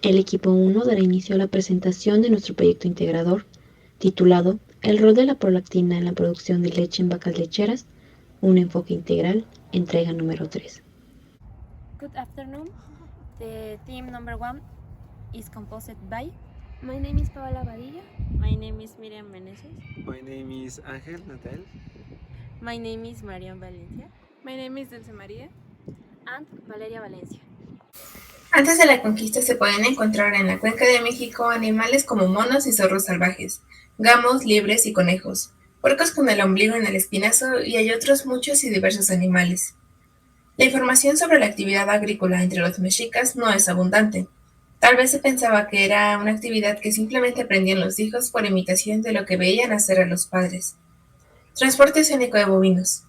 El equipo 1 dará inicio a la presentación de nuestro proyecto integrador, titulado El rol de la prolactina en la producción de leche en vacas lecheras, un enfoque integral, entrega número 3. Good afternoon. The team number 1 is composed by My name is Paola Badilla. My name is Miriam Meneses. My name is Ángel Natal. My name is Marian Valencia. My name is Dulce María. and Valeria Valencia. Antes de la conquista se pueden encontrar en la Cuenca de México animales como monos y zorros salvajes, gamos, liebres y conejos, puercos con el ombligo en el espinazo y hay otros muchos y diversos animales. La información sobre la actividad agrícola entre los mexicas no es abundante. Tal vez se pensaba que era una actividad que simplemente aprendían los hijos por imitación de lo que veían hacer a los padres. Transporte escénico de bovinos.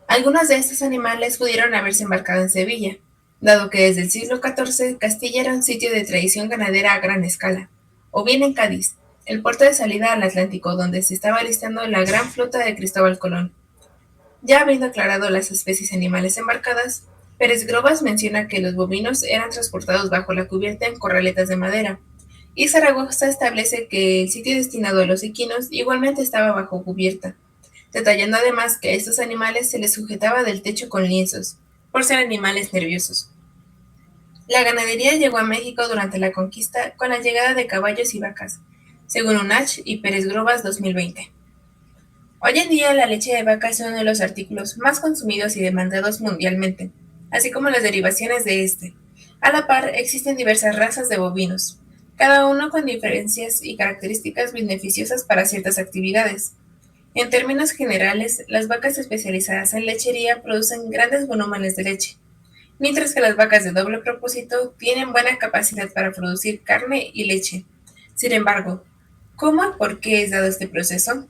Algunos de estos animales pudieron haberse embarcado en Sevilla, dado que desde el siglo XIV Castilla era un sitio de tradición ganadera a gran escala, o bien en Cádiz, el puerto de salida al Atlántico donde se estaba alistando la gran flota de Cristóbal Colón. Ya habiendo aclarado las especies animales embarcadas, Pérez Grobas menciona que los bovinos eran transportados bajo la cubierta en corraletas de madera, y Zaragoza establece que el sitio destinado a los equinos igualmente estaba bajo cubierta, detallando además que a estos animales se les sujetaba del techo con lienzos, por ser animales nerviosos. La ganadería llegó a México durante la conquista con la llegada de caballos y vacas, según UNACH y Pérez Grobas 2020. Hoy en día la leche de vaca es uno de los artículos más consumidos y demandados mundialmente, así como las derivaciones de este. A la par existen diversas razas de bovinos, cada uno con diferencias y características beneficiosas para ciertas actividades. En términos generales, las vacas especializadas en lechería producen grandes volúmenes de leche, mientras que las vacas de doble propósito tienen buena capacidad para producir carne y leche. Sin embargo, ¿cómo y por qué es dado este proceso?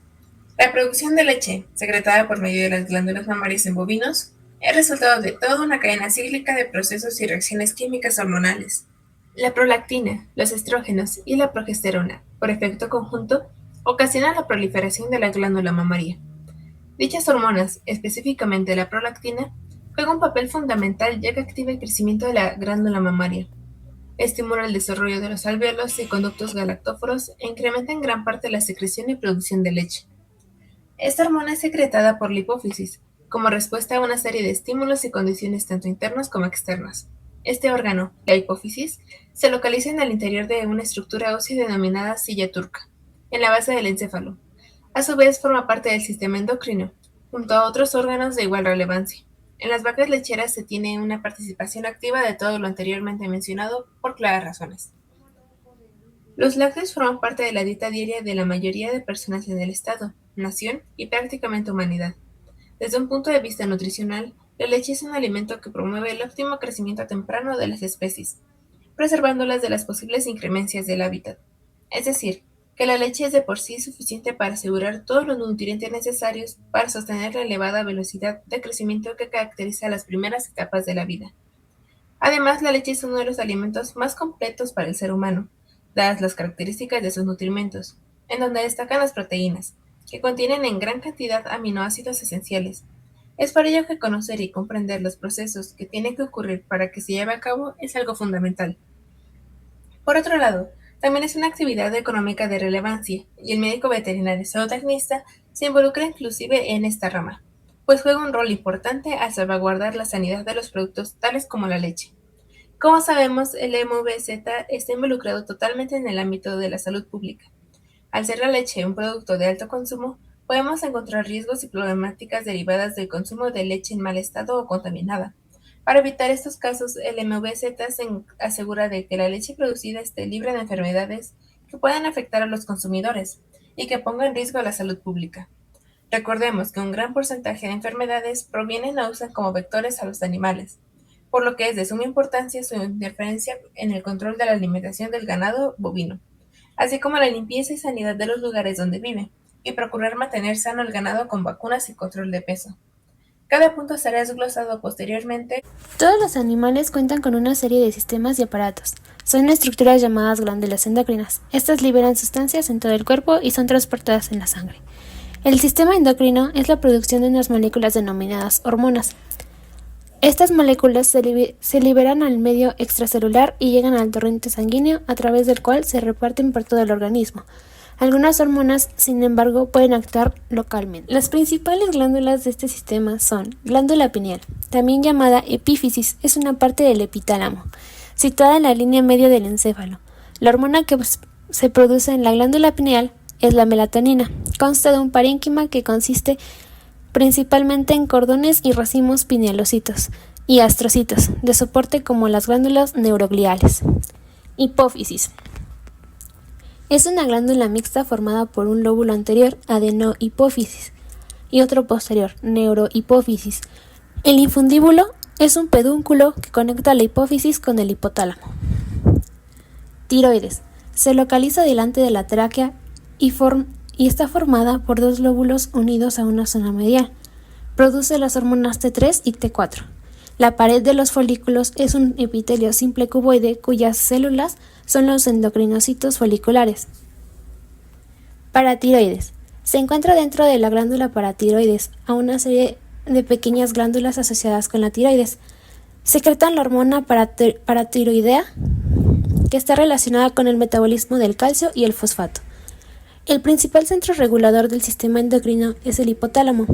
La producción de leche, secretada por medio de las glándulas mamarias en bovinos, es resultado de toda una cadena cíclica de procesos y reacciones químicas hormonales. La prolactina, los estrógenos y la progesterona, por efecto conjunto, ocasionan la proliferación de la glándula mamaria. Dichas hormonas, específicamente la prolactina, juegan un papel fundamental ya que activa el crecimiento de la glándula mamaria, estimula el desarrollo de los alvéolos y conductos galactóforos e incrementa en gran parte la secreción y producción de leche. Esta hormona es secretada por la hipófisis, como respuesta a una serie de estímulos y condiciones tanto internas como externas. Este órgano, la hipófisis, se localiza en el interior de una estructura ósea denominada silla turca, en la base del encéfalo. A su vez forma parte del sistema endocrino, junto a otros órganos de igual relevancia. En las vacas lecheras se tiene una participación activa de todo lo anteriormente mencionado por claras razones. Los lácteos forman parte de la dieta diaria de la mayoría de personas en el estado, nación y prácticamente humanidad. Desde un punto de vista nutricional, la leche es un alimento que promueve el óptimo crecimiento temprano de las especies, preservándolas de las posibles inclemencias del hábitat. Es decir, que la leche es de por sí suficiente para asegurar todos los nutrientes necesarios para sostener la elevada velocidad de crecimiento que caracteriza las primeras etapas de la vida. Además, la leche es uno de los alimentos más completos para el ser humano, dadas las características de sus nutrimentos, en donde destacan las proteínas, que contienen en gran cantidad aminoácidos esenciales. Es por ello que conocer y comprender los procesos que tienen que ocurrir para que se lleve a cabo es algo fundamental. Por otro lado, también es una actividad económica de relevancia, y el médico veterinario zootecnista se involucra inclusive en esta rama, pues juega un rol importante al salvaguardar la sanidad de los productos tales como la leche. Como sabemos, el MVZ está involucrado totalmente en el ámbito de la salud pública. Al ser la leche un producto de alto consumo, podemos encontrar riesgos y problemáticas derivadas del consumo de leche en mal estado o contaminada. Para evitar estos casos, el MVZ se asegura de que la leche producida esté libre de enfermedades que puedan afectar a los consumidores y que ponga en riesgo a la salud pública. Recordemos que un gran porcentaje de enfermedades provienen o usan como vectores a los animales, por lo que es de suma importancia su interferencia en el control de la alimentación del ganado bovino, así como la limpieza y sanidad de los lugares donde vive, y procurar mantener sano el ganado con vacunas y control de peso. Cada punto será desglosado posteriormente. Todos los animales cuentan con una serie de sistemas y aparatos. Son estructuras llamadas glándulas endocrinas. Estas liberan sustancias en todo el cuerpo y son transportadas en la sangre. El sistema endocrino es la producción de unas moléculas denominadas hormonas. Estas moléculas se liberan al medio extracelular y llegan al torrente sanguíneo a través del cual se reparten por todo el organismo. Algunas hormonas, sin embargo, pueden actuar localmente. Las principales glándulas de este sistema son glándula pineal, también llamada epífisis, es una parte del epitálamo, situada en la línea medio del encéfalo. La hormona que se produce en la glándula pineal es la melatonina. Consta de un parénquima que consiste principalmente en cordones y racimos pinealocitos y astrocitos, de soporte como las glándulas neurogliales. Hipófisis. Es una glándula mixta formada por un lóbulo anterior, adenohipófisis, y otro posterior, neurohipófisis. El infundíbulo es un pedúnculo que conecta la hipófisis con el hipotálamo. Tiroides. Se localiza delante de la tráquea y está formada por dos lóbulos unidos a una zona medial. Produce las hormonas T3 y T4. La pared de los folículos es un epitelio simple cuboide cuyas células son los endocrinocitos foliculares. Paratiroides. Se encuentra dentro de la glándula paratiroides a una serie de pequeñas glándulas asociadas con la tiroides. Secretan la hormona paratiroidea que está relacionada con el metabolismo del calcio y el fosfato. El principal centro regulador del sistema endocrino es el hipotálamo,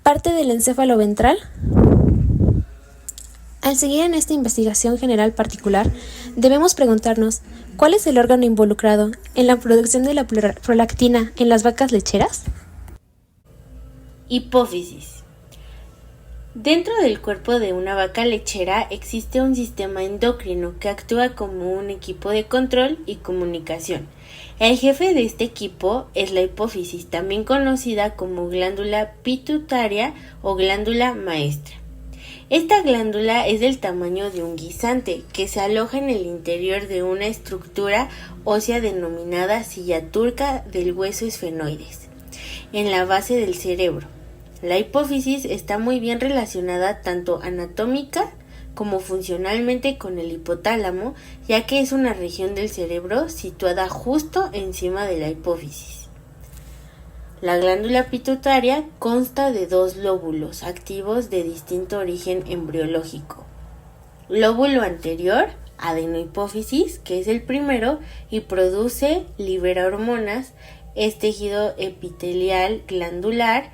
parte del encéfalo ventral. Al seguir en esta investigación general particular, debemos preguntarnos, ¿cuál es el órgano involucrado en la producción de la prolactina en las vacas lecheras? Hipófisis. Dentro del cuerpo de una vaca lechera existe un sistema endocrino que actúa como un equipo de control y comunicación. El jefe de este equipo es la hipófisis, también conocida como glándula pituitaria o glándula maestra. Esta glándula es del tamaño de un guisante que se aloja en el interior de una estructura ósea denominada silla turca del hueso esfenoides, en la base del cerebro. La hipófisis está muy bien relacionada tanto anatómica como funcionalmente con el hipotálamo, ya que es una región del cerebro situada justo encima de la hipófisis. La glándula pituitaria consta de dos lóbulos activos de distinto origen embriológico. Lóbulo anterior, adenohipófisis, que es el primero y libera hormonas, es tejido epitelial glandular.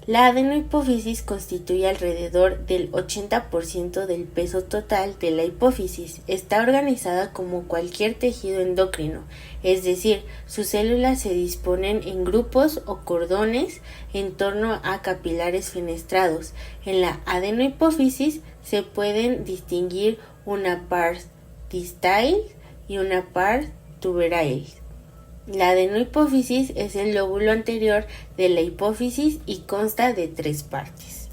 La adenohipófisis constituye alrededor del 80% del peso total de la hipófisis. Está organizada como cualquier tejido endocrino, es decir, sus células se disponen en grupos o cordones en torno a capilares fenestrados. En la adenohipófisis se pueden distinguir una pars distalis y una pars tuberalis. La adenohipófisis es el lóbulo anterior de la hipófisis y consta de tres partes.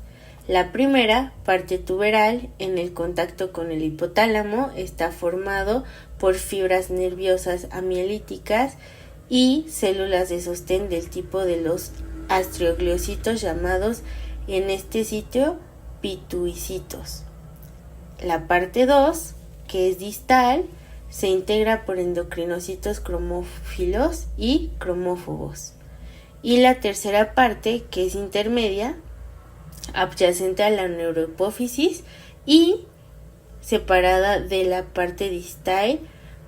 La primera, parte tuberal, en el contacto con el hipotálamo, está formado por fibras nerviosas amielíticas y células de sostén del tipo de los astrogliocitos llamados en este sitio pituicitos. La parte 2, que es distal, se integra por endocrinocitos cromófilos y cromófobos. Y la tercera parte, que es intermedia, adyacente a la neurohipófisis y separada de la parte distal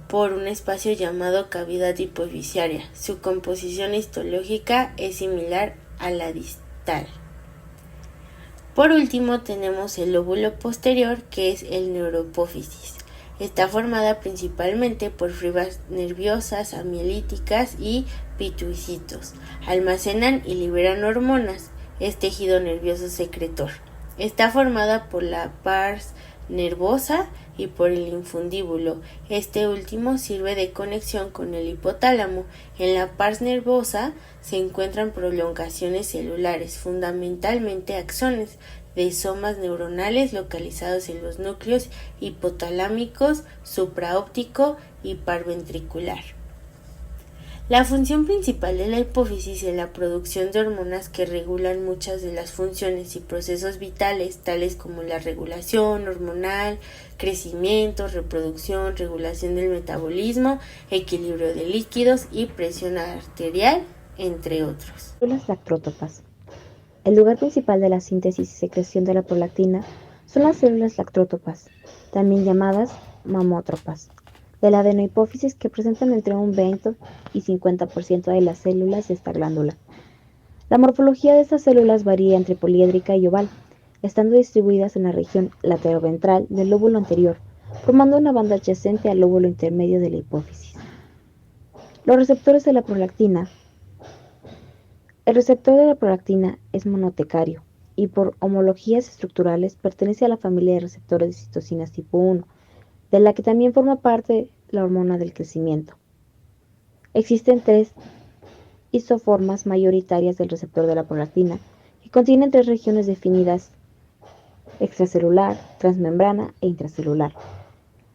por un espacio llamado cavidad hipofisiaria. Su composición histológica es similar a la distal. Por último tenemos el lóbulo posterior, que es el neurohipófisis. Está formada principalmente por fibras nerviosas amielíticas y pituicitos. Almacenan y liberan hormonas. Es tejido nervioso secretor. Está formada por la pars nervosa y por el infundíbulo. Este último sirve de conexión con el hipotálamo. En la pars nervosa se encuentran prolongaciones celulares, fundamentalmente axones, de somas neuronales localizados en los núcleos hipotalámicos, supraóptico y parventricular. La función principal de la hipófisis es la producción de hormonas que regulan muchas de las funciones y procesos vitales, tales como la regulación hormonal, crecimiento, reproducción, regulación del metabolismo, equilibrio de líquidos y presión arterial, entre otros. Células lactótropas. El lugar principal de la síntesis y secreción de la prolactina son las células lactótropas, también llamadas mamótropas, de la adenohipófisis, que presentan entre un 20 y 50% de las células de esta glándula. La morfología de estas células varía entre poliédrica y oval, estando distribuidas en la región lateroventral del lóbulo anterior, formando una banda adyacente al lóbulo intermedio de la hipófisis. Los receptores de la prolactina. El receptor de la prolactina es monotecario y por homologías estructurales pertenece a la familia de receptores de citocinas tipo 1, de la que también forma parte la hormona del crecimiento. Existen 3 isoformas mayoritarias del receptor de la prolactina, que contienen 3 regiones definidas: extracelular, transmembrana e intracelular.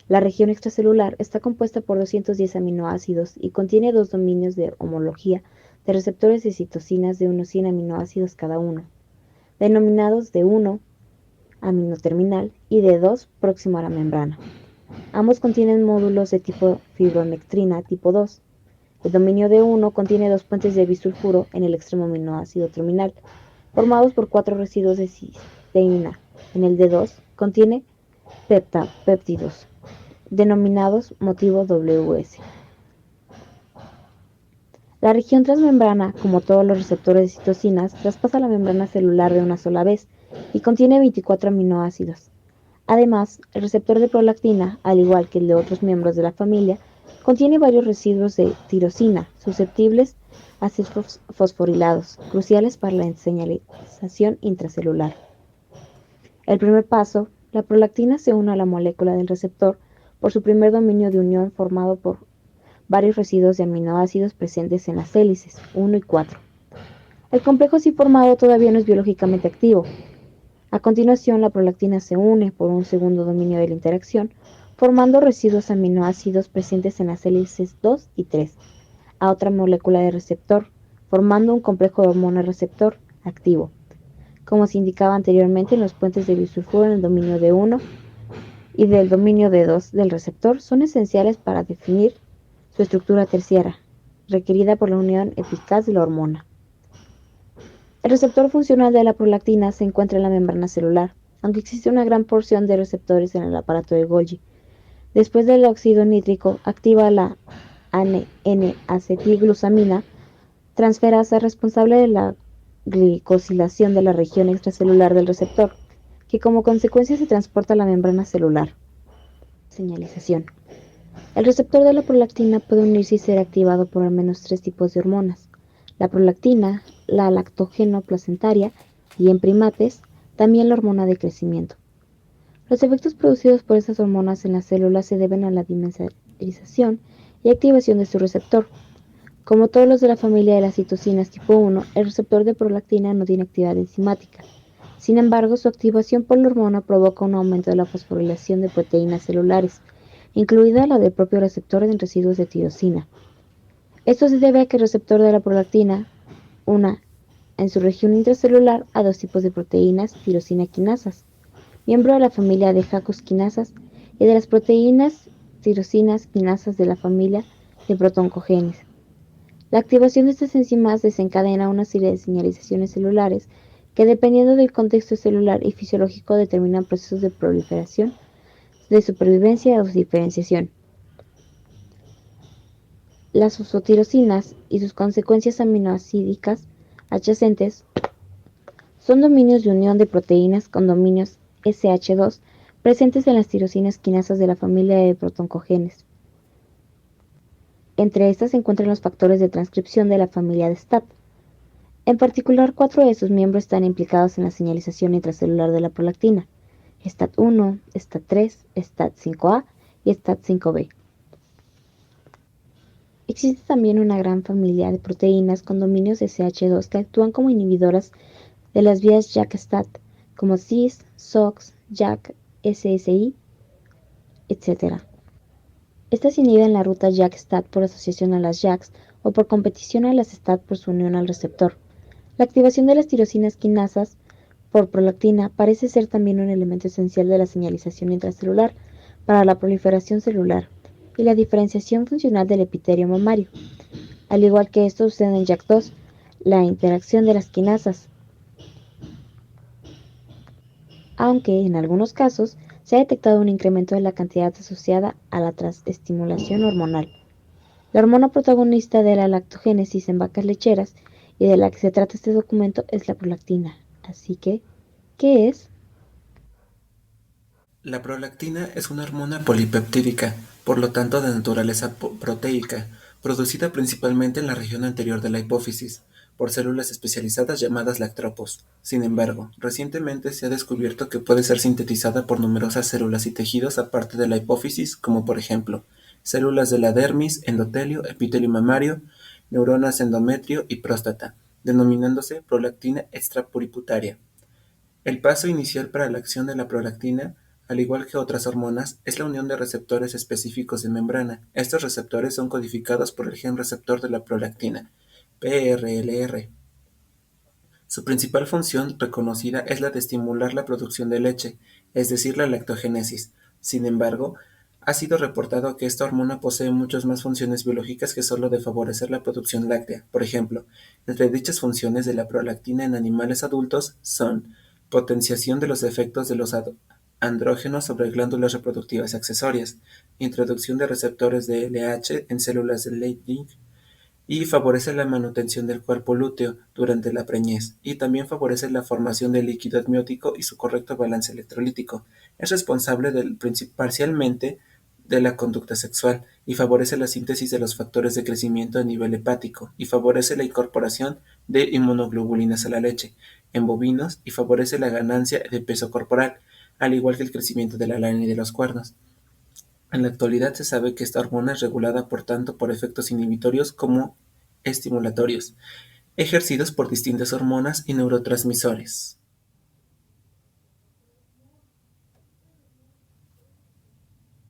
La región extracelular está compuesta por 210 aminoácidos y contiene 2 dominios de homología de receptores de citocinas de unos 100 aminoácidos cada uno, denominados de 1 aminoterminal y de 2 próximo a la membrana. Ambos contienen módulos de tipo fibronectrina tipo 2. El dominio de 1 contiene 2 puentes de bisulfuro en el extremo aminoácido terminal, formados por 4 residuos de cisteína. En el de 2 contiene péptidos, denominados motivo WS. La región transmembrana, como todos los receptores de citocinas, traspasa la membrana celular de una sola vez y contiene 24 aminoácidos. Además, el receptor de prolactina, al igual que el de otros miembros de la familia, contiene varios residuos de tirosina susceptibles a ser fosforilados, cruciales para la señalización intracelular. El primer paso, la prolactina se une a la molécula del receptor por su primer dominio de unión formado por varios residuos de aminoácidos presentes en las hélices 1 y 4. El complejo así formado todavía no es biológicamente activo. A continuación, la prolactina se une por un segundo dominio de la interacción, formando residuos aminoácidos presentes en las hélices 2 y 3, a otra molécula de receptor, formando un complejo de hormona receptor activo, como se indicaba anteriormente en los puentes de bisulfuro en el dominio de 1 y del dominio de 2 del receptor, son esenciales para definir su estructura terciaria, requerida por la unión eficaz de la hormona. El receptor funcional de la prolactina se encuentra en la membrana celular, aunque existe una gran porción de receptores en el aparato de Golgi. Después del óxido nítrico, activa la N-acetilglucosamina transferasa responsable de la glicosilación de la región extracelular del receptor, que como consecuencia se transporta a la membrana celular. Señalización. El receptor de la prolactina puede unirse y ser activado por al menos 3 tipos de hormonas: la prolactina, la lactógeno placentaria y, en primates, también la hormona de crecimiento. Los efectos producidos por estas hormonas en las células se deben a la dimerización y activación de su receptor. Como todos los de la familia de las citocinas tipo 1, el receptor de prolactina no tiene actividad enzimática. Sin embargo, su activación por la hormona provoca un aumento de la fosforilación de proteínas celulares, incluida la del propio receptor en residuos de tirosina. Esto se debe a que el receptor de la prolactina una en su región intracelular a 2 tipos de proteínas tirosina quinasas, miembro de la familia de Jacobs quinasas, y de las proteínas tirosinas quinasas de la familia de protoncogenes. La activación de estas enzimas desencadena una serie de señalizaciones celulares que, dependiendo del contexto celular y fisiológico, determinan procesos de proliferación, de supervivencia o diferenciación. Las fosfotirosinas y sus consecuencias aminoácidicas adyacentes son dominios de unión de proteínas con dominios SH2 presentes en las tirosinas quinasas de la familia de protoncogenes. Entre estas se encuentran los factores de transcripción de la familia de STAT. En particular, 4 de sus miembros están implicados en la señalización intracelular de la prolactina: STAT1, STAT3, STAT5A y STAT5B. Existe también una gran familia de proteínas con dominios SH2 que actúan como inhibidoras de las vías JAK-STAT, como CIS, SOX, JAK, SSI, etc. Estas inhiben la ruta JAK-STAT por asociación a las JAKs o por competición a las STAT por su unión al receptor. La activación de las tirosinas quinasas por prolactina parece ser también un elemento esencial de la señalización intracelular para la proliferación celular y la diferenciación funcional del epitelio mamario. Al igual que esto sucede en JAK2, la interacción de las quinasas aunque en algunos casos se ha detectado un incremento de la cantidad asociada a la estimulación hormonal. La hormona protagonista de la lactogénesis en vacas lecheras y de la que se trata este documento es la prolactina. Así que, ¿qué es? La prolactina es una hormona polipeptídica, por lo tanto de naturaleza proteica, producida principalmente en la región anterior de la hipófisis, por células especializadas llamadas lactropos. Sin embargo, recientemente se ha descubierto que puede ser sintetizada por numerosas células y tejidos aparte de la hipófisis, como por ejemplo, células de la dermis, endotelio, epitelio mamario, neuronas endometrio y próstata, denominándose prolactina extrapuriputaria. El paso inicial para la acción de la prolactina, al igual que otras hormonas, es la unión de receptores específicos de membrana. Estos receptores son codificados por el gen receptor de la prolactina, PRLR. Su principal función reconocida es la de estimular la producción de leche, es decir, la lactogénesis. Sin embargo, ha sido reportado que esta hormona posee muchas más funciones biológicas que solo de favorecer la producción láctea. Por ejemplo, entre dichas funciones de la prolactina en animales adultos son potenciación de los efectos de los andrógenos sobre glándulas reproductivas accesorias, introducción de receptores de LH en células de Leydig, y favorece la manutención del cuerpo lúteo durante la preñez, y también favorece la formación de líquido amniótico y su correcto balance electrolítico. Es responsable parcialmente de la conducta sexual, y favorece la síntesis de los factores de crecimiento a nivel hepático, y favorece la incorporación de inmunoglobulinas a la leche en bovinos, y favorece la ganancia de peso corporal, al igual que el crecimiento de la lana y de los cuernos. En la actualidad se sabe que esta hormona es regulada tanto por efectos inhibitorios como estimulatorios, ejercidos por distintas hormonas y neurotransmisores.